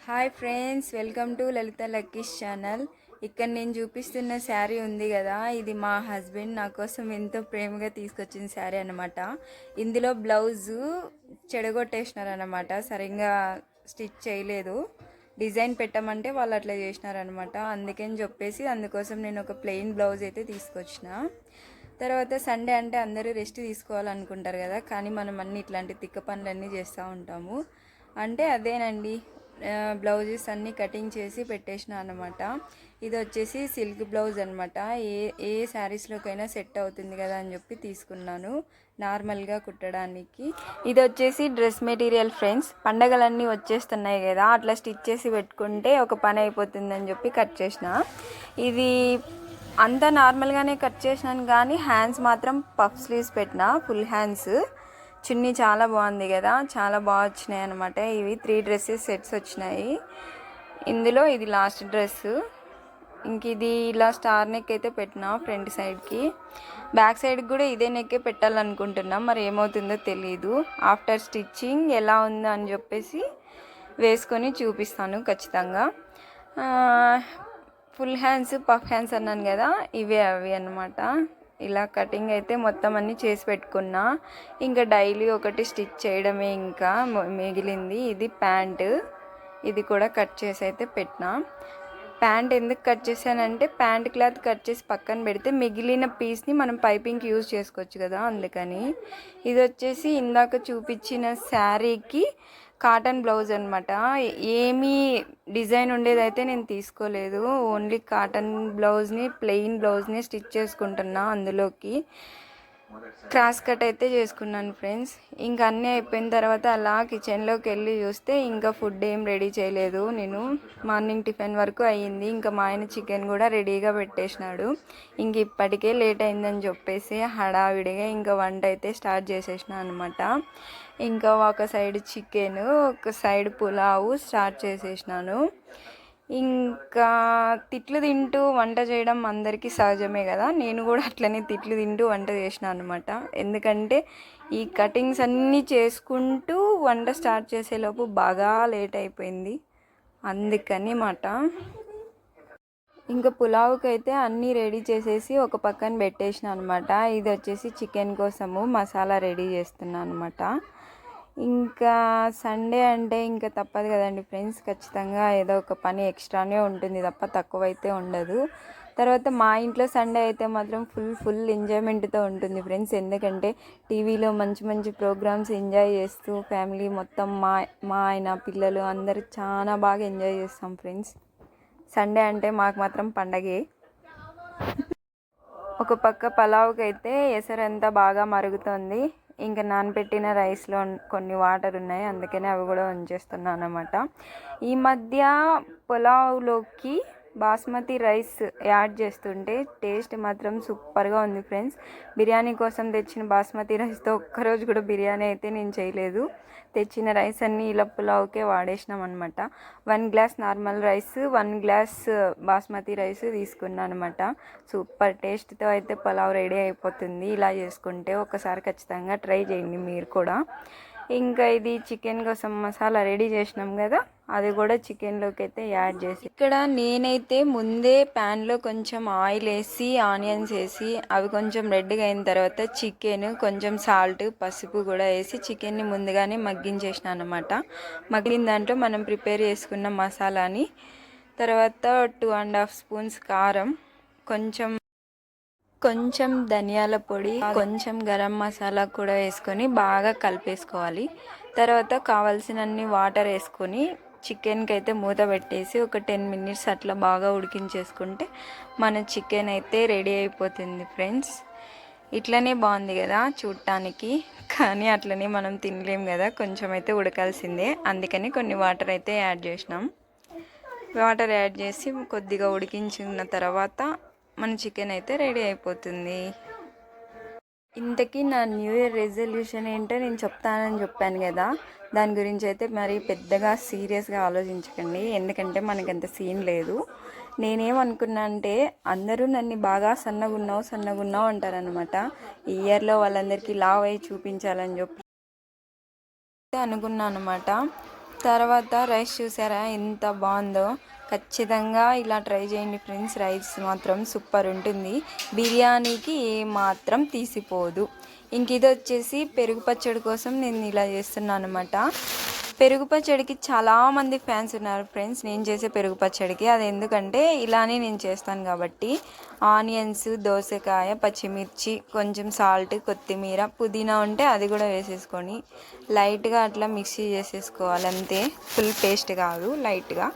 Hi friends, welcome to Lalitha Lucky's channel. ఇక్కడ నేను చూపిస్తున్న శారీ ఉంది కదా, ఇది మా హస్బెండ్ నా కోసం ఎంతో ప్రేమగా తీసుకొచ్చిన శారీ అనమాట. ఇందులో బ్లౌజు చెడగొట్టేసినారనమాట, సరిగ్గా స్టిచ్ చేయలేదు. డిజైన్ పెట్టమంటే వాళ్ళు అట్లా చేసినారనమాట. అందుకని చెప్పేసి అందుకోసం నేను ఒక ప్లెయిన్ బ్లౌజ్ అయితే తీసుకొచ్చిన. తర్వాత సండే అంటే అందరూ రెస్ట్ తీసుకోవాలనుకుంటారు కదా, కానీ మనం అన్ని ఇట్లాంటి తిక్క పనులన్నీ చేస్తూ ఉంటాము. అంటే అదేనండి, బ్లౌజెస్ అన్నీ కటింగ్ చేసి పెట్టేసిన అనమాట. ఇది వచ్చేసి సిల్క్ బ్లౌజ్ అనమాట. ఏ శారీస్లోకైనా సెట్ అవుతుంది కదా అని చెప్పి తీసుకున్నాను నార్మల్గా కుట్టడానికి. ఇది వచ్చేసి డ్రెస్ మెటీరియల్ ఫ్రెండ్స్. పండగలన్నీ వచ్చేస్తున్నాయి కదా, అట్లా స్టిచ్ చేసి పెట్టుకుంటే ఒక పని అయిపోతుందని చెప్పి కట్ చేసిన. ఇది అంతా నార్మల్గానే కట్ చేసినాను, కానీ హ్యాండ్స్ మాత్రం పఫ్ స్లీవ్స్ పెట్టిన, ఫుల్ హ్యాండ్స్. చున్నీ చాలా బాగుంది కదా, చాలా బాగా వచ్చినాయి అనమాట. ఇవి 3 డ్రెస్సెస్ సెట్స్ వచ్చినాయి. ఇందులో ఇది లాస్ట్ డ్రెస్. ఇంక ఇది ఇలా స్టార్ నెక్ అయితే పెట్టినా ఫ్రంట్ సైడ్కి. బ్యాక్ సైడ్కి కూడా ఇదే నెక్కే పెట్టాలనుకుంటున్నాం, మరి ఏమవుతుందో తెలియదు. ఆఫ్టర్ స్టిచ్చింగ్ ఎలా ఉందో అని చెప్పేసి వేసుకొని చూపిస్తాను ఖచ్చితంగా. ఫుల్ హ్యాండ్స్ పఫ్ హ్యాండ్స్ అన్నాను కదా, ఇవే అవి అన్నమాట. ఇలా కటింగ్ అయితే మొత్తం అన్నీ చేసి పెట్టుకున్నా. ఇంకా డైలీ ఒకటి స్టిచ్ చేయడమే ఇంకా మిగిలింది. ఇది ప్యాంటు, ఇది కూడా కట్ చేసి అయితే పెట్టినా. ప్యాంట్ ఎందుకు కట్ చేశానంటే, ప్యాంట్ క్లాత్ కట్ చేసి పక్కన పెడితే మిగిలిన పీస్ని మనం పైపింగ్కి యూజ్ చేసుకోవచ్చు కదా, అందుకని. ఇది వచ్చేసి ఇందాక చూపించిన శారీకి కాటన్ బ్లౌజ్ అనమాట. ఏమీ డిజైన్ ఉండేదైతే నేను తీసుకోలేదు, ఓన్లీ కాటన్ బ్లౌజ్ని, ప్లెయిన్ బ్లౌజ్ని స్టిచ్ చేసుకుంటున్నా. అందులోకి క్రాస్ కట్ అయితే చేసుకున్నాను ఫ్రెండ్స్. ఇంకా అన్నీ అయిపోయిన తర్వాత అలా కిచెన్లోకి వెళ్ళి చూస్తే ఇంకా ఫుడ్ ఏం రెడీ చేయలేదు నేను. మార్నింగ్ టిఫిన్ వరకు అయ్యింది. ఇంకా మా ఆయన చికెన్ కూడా రెడీగా పెట్టేసినాడు. ఇంక ఇప్పటికే లేట్ అయిందని చెప్పేసి హడావిడిగా ఇంకా వంట అయితే స్టార్ట్ చేసేసిన అనమాట. ఇంకా ఒక సైడ్ చికెన్, ఒక సైడ్ పులావు స్టార్ట్ చేసేసినాను. ఇంకా తిట్లు తింటూ వంట చేయడం అందరికీ సహజమే కదా, నేను కూడా అట్లనే తిట్లు తింటూ వంట చేసిన అనమాట. ఎందుకంటే ఈ కటింగ్స్ అన్నీ చేసుకుంటూ వంట స్టార్ట్ చేసేలోపు బాగా లేట్ అయిపోయింది, అందుకని మాట. ఇంకా పులావుకి అయితే అన్నీ రెడీ చేసేసి ఒక పక్కన పెట్టేసిన అనమాట. ఇది వచ్చేసి చికెన్ కోసము మసాలా రెడీ చేస్తున్నాను అనమాట. ఇంకా సండే అంటే ఇంకా తప్పదు కదండి ఫ్రెండ్స్, ఖచ్చితంగా ఏదో ఒక పని ఎక్స్ట్రానే ఉంటుంది తప్ప తక్కువైతే ఉండదు. తర్వాత మా ఇంట్లో సండే అయితే మాత్రం ఫుల్ ఎంజాయ్మెంట్తో ఉంటుంది ఫ్రెండ్స్. ఎందుకంటే టీవీలో మంచి మంచి ప్రోగ్రామ్స్ ఎంజాయ్ చేస్తూ ఫ్యామిలీ మొత్తం, మా ఆయన పిల్లలు అందరూ చాలా బాగా ఎంజాయ్ చేస్తాం ఫ్రెండ్స్. సండే అంటే మాకు మాత్రం పండగే. ఒక పక్క పలావ్కి అయితే ఎసరంతా బాగా మరుగుతుంది. ఇంకా నానబెట్టిన రైస్లో కొన్ని వాటర్ ఉన్నాయి, అందుకనే అవి కూడా ఉంచేస్తున్నాను అనమాట. ఈ మధ్య పులావ్లోకి బాస్మతి రైస్ యాడ్ చేస్తుంటే టేస్ట్ మాత్రం సూపర్గా ఉంది ఫ్రెండ్స్. బిర్యానీ కోసం తెచ్చిన బాస్మతి రైస్తో ఒక్కరోజు కూడా బిర్యానీ అయితే నేను చేయలేదు. తెచ్చిన రైస్ అన్నీ ఇలా పులావ్కే వాడేసినాం అనమాట. 1 glass normal rice, 1 glass basmati rice తీసుకున్నాను అనమాట. సూపర్ టేస్ట్తో అయితే పులావ్ రెడీ అయిపోతుంది. ఇలా చేసుకుంటే ఒకసారి ఖచ్చితంగా ట్రై చేయండి మీరు కూడా. ఇంకా ఇది చికెన్ కోసం మసాలా రెడీ చేసినాం కదా, అది కూడా చికెన్లోకి అయితే యాడ్ చేసి, ఇక్కడ నేనైతే ముందే ప్యాన్లో కొంచెం ఆయిల్ వేసి ఆనియన్స్ వేసి అవి కొంచెం రెడ్గా అయిన తర్వాత చికెన్, కొంచెం సాల్ట్, పసుపు కూడా వేసి చికెన్ని ముందుగానే మగ్గించేసిన అనమాట. మగ్గిన దాంట్లో మనం ప్రిపేర్ చేసుకున్న మసాలాని, తర్వాత 2.5 స్పూన్స్ కారం, కొంచెం ధనియాల పొడి, కొంచెం గరం మసాలా కూడా వేసుకొని బాగా కలిపేసుకోవాలి. తర్వాత కావాల్సినన్ని వాటర్ వేసుకొని చికెన్కి అయితే మూత పెట్టేసి ఒక 10 మినిట్స్ అట్లా బాగా ఉడికించేసుకుంటే మన చికెన్ అయితే రెడీ అయిపోతుంది ఫ్రెండ్స్. ఇట్లనే బాగుంది కదా చూడటానికి, కానీ అట్లనే మనం తినలేం కదా, కొంచెం అయితే ఉడకాల్సిందే. అందుకని కొన్ని వాటర్ అయితే యాడ్ చేసినాం. వాటర్ యాడ్ చేసి కొద్దిగా ఉడికించిన తర్వాత మన చికెన్ అయితే రెడీ అయిపోతుంది. ఇంతకీ నా న్యూ ఇయర్ రెజల్యూషన్ ఏంటో నేను చెప్తానని చెప్పాను కదా, దాని గురించి అయితే మరి పెద్దగా సీరియస్గా ఆలోచించకండి, ఎందుకంటే మనకంత సీన్ లేదు. నేనేమనుకున్నా అంటే, అందరూ నన్ను బాగా సన్నగున్నావు అంటారనమాట. ఈ ఇయర్లో వాళ్ళందరికీ లావ్ అయి చూపించాలని చెప్పి అనుకున్నాను అనమాట. తర్వాత రైస్ చూసారా ఎంత బాగుందో. ఖచ్చితంగా ఇలా ట్రై చేయండి ఫ్రెండ్స్. రైస్ మాత్రం సూపర్ ఉంటుంది, బిర్యానీకి ఏ మాత్రం తీసిపోదు. ఇంక ఇది వచ్చేసి పెరుగు పచ్చడి కోసం నేను ఇలా చేస్తున్నాను అనమాట. పెరుగు పచ్చడికి చాలామంది ఫ్యాన్స్ ఉన్నారు ఫ్రెండ్స్ నేను చేసే పెరుగు పచ్చడికి. అది ఎందుకంటే ఇలానే నేను చేస్తాను కాబట్టి. ఆనియన్స్, దోసకాయ, పచ్చిమిర్చి, కొంచెం సాల్ట్, కొత్తిమీర, పుదీనా ఉంటే అది కూడా వేసేసుకొని లైట్గా అట్లా మిక్సీ చేసేసుకోవాలి అంతే. ఫుల్ పేస్ట్ కాదు, లైట్గా.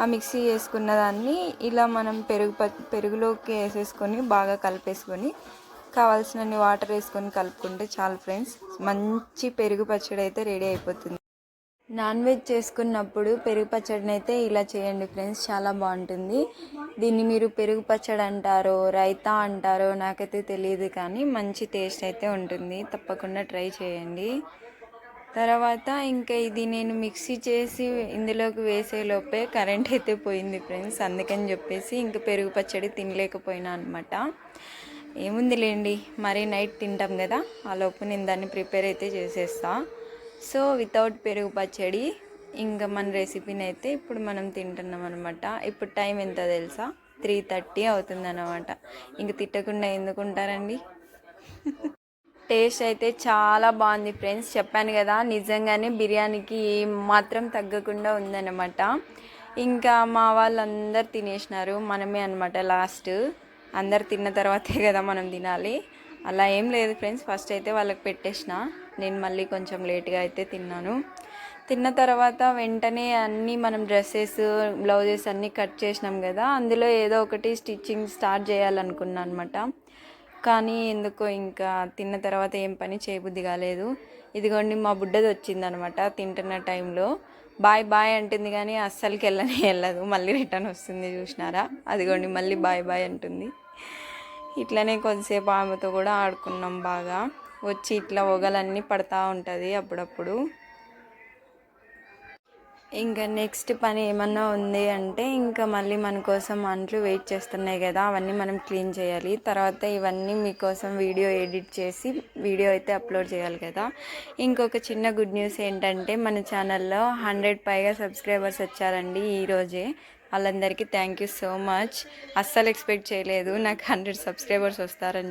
ఆ మిక్సీ చేసుకున్న దాన్ని ఇలా మనం పెరుగులోకి వేసేసుకొని బాగా కలిపేసుకొని కావాల్సినన్ని వాటర్ వేసుకొని కలుపుకుంటే చాలు ఫ్రెండ్స్. మంచి పెరుగు పచ్చడి అయితే రెడీ అయిపోతుంది. నాన్ వెజ్ చేసుకున్నప్పుడు పెరుగు పచ్చడిని అయితే ఇలా చేయండి ఫ్రెండ్స్, చాలా బాగుంటుంది. దీన్ని మీరు పెరుగు పచ్చడి అంటారో రైతా అంటారో నాకైతే తెలియదు, కానీ మంచి టేస్ట్ అయితే ఉంటుంది. తప్పకుండా ట్రై చేయండి. తర్వాత ఇంకా ఇది నేను మిక్సీ చేసి ఇందులోకి వేసేలోపే కరెంట్ అయితే పోయింది ఫ్రెండ్స్. అందుకని చెప్పేసి ఇంకా పెరుగు పచ్చడి తినలేకపోయినా అనమాట. ఏముందిలేండి, మరీ నైట్ తింటాం కదా, ఆ లోపు నేను దాన్ని ప్రిపేర్ అయితే చేసేస్తా. సో వితౌట్ పెరుగు పచ్చడి ఇంకా మన రెసిపీని అయితే ఇప్పుడు మనం తింటున్నాం అనమాట. ఇప్పుడు టైం ఎంత తెలుసా? 3:30 అవుతుందన్నమాట. ఇంక తిట్టకుండా ఎందుకుంటారండి. టేస్ట్ అయితే చాలా బాగుంది ఫ్రెండ్స్. చెప్పాను కదా, నిజంగానే బిర్యానీకి మాత్రం తగ్గకుండా ఉందన్నమాట. ఇంకా మా వాళ్ళందరూ తినేసినారు, మనమే అనమాట లాస్ట్. అందరు తిన్న తర్వాతే కదా మనం తినాలి. అలా ఏం లేదు ఫ్రెండ్స్, ఫస్ట్ అయితే వాళ్ళకి పెట్టేసిన, నేను మళ్ళీ కొంచెం లేట్గా అయితే తిన్నాను. తిన్న తర్వాత వెంటనే అన్నీ మనం డ్రెస్సెస్, బ్లౌజెస్ అన్నీ కట్ చేసినాం కదా, అందులో ఏదో ఒకటి స్టిచ్చింగ్ స్టార్ట్ చేయాలనుకున్నాను అనమాట. కానీ ఎందుకో ఇంకా తిన్న తర్వాత ఏం పని చేయబుద్ధి కాలేదు. ఇదిగోండి మా బుడ్డది వచ్చిందనమాట. తింటున్న టైంలో బాయ్ బాయ్ అంటుంది, కానీ అస్సలకి వెళ్ళదు. మళ్ళీ రిటర్న్ వస్తుంది, చూసినారా? అదిగోండి మళ్ళీ బాయ్ బాయ్ అంటుంది. ఇట్లనే కొద్దిసేపు ఆమెతో కూడా ఆడుకున్నాం బాగా. వచ్చి ఇట్లా ఒగలన్నీ పడతా ఉంటుంది అప్పుడప్పుడు. ఇంకా నెక్స్ట్ పని ఏమన్నా ఉంది అంటే ఇంకా మళ్ళీ మన కోసం అంట్లు వెయిట్ చేస్తున్నాయి కదా, అవన్నీ మనం క్లీన్ చేయాలి. తర్వాత ఇవన్నీ మీకోసం వీడియో ఎడిట్ చేసి వీడియో అయితే అప్లోడ్ చేయాలి కదా. ఇంకొక చిన్న గుడ్ న్యూస్ ఏంటంటే మన ఛానల్లో 100 పైగా సబ్స్క్రైబర్స్ వచ్చారండి ఈరోజే. వాళ్ళందరికీ థ్యాంక్ యూ సో మచ్. అస్సలు ఎక్స్పెక్ట్ చేయలేదు నాకు 100 సబ్స్క్రైబర్స్ వస్తారని.